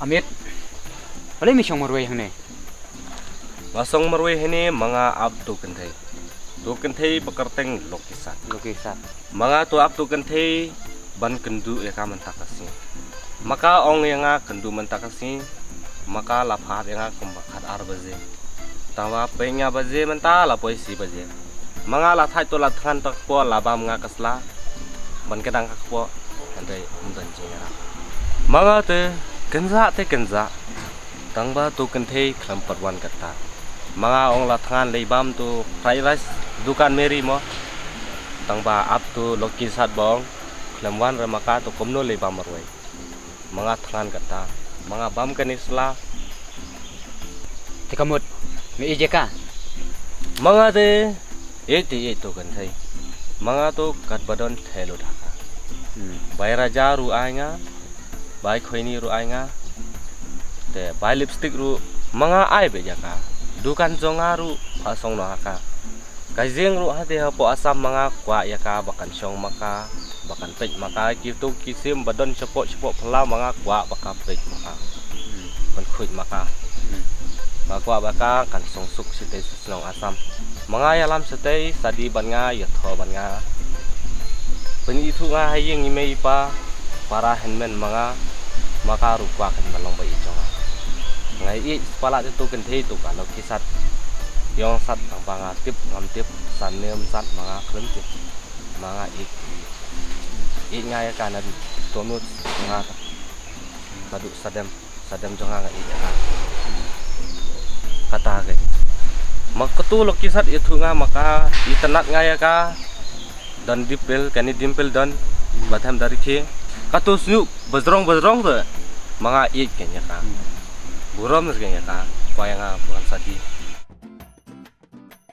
Amit. Oleh misong marway hane. Ngasong marway hini mga abtu kentai. Tu kentai pekerteng lokisat. Lokisat. Mga tu abtu kentai ban kendu ya ka mentakasi. Maka ong yang kendu mentakasi maka laphat yang kumbakat arbaze. Tawa penga baze menta la poisi baze. Mga lathai tu lathan takpo labam nga kasla ban kedang kakpo kantai undan jengara. Mga te kenza tangba tu kentai kelampar wan kata. Mga ong lathan leibam tu fried rice dukan meri mo tangba up tu lokisat bong kelamwan remaka tu komno leibam marwai mga thangan kata mga bam kanisla Tikamut. May ije ka. mga te eti itu kentai mga tu katbadon thelo dhaka bai raja ru ainga bai khoini ru ainga te bai lipstick ru mga ai be jaka dukan jongaru pasong no haka kajeng ru hade hapo asam mga kwa yaka bakan syong maka bakan pej maka kitu kisim badon sepok pela mga kwa baka pej maka kan khuit maka kwa baka kan songsuk sitei senong asam mga yalam sitei sadi ban nga yatho ban nga peni itu nga hayeng imei pa para handman mga maka ru kwa kan balong bai jonga ngai i pala itu kenthei tu kalau kisat yang sat ang pangatip ngamtip sanem sat mga klemtip mga i ngai kanan tonut mga baduk sadem jonga ngai ka kata ke makatu lokisat itu nga maka itenat ngai ka dan dipel kani dimpel dan batham dari ke katus nu bajrong tu mga i kenya ka buram kenya ka kwaya nga bukan sadi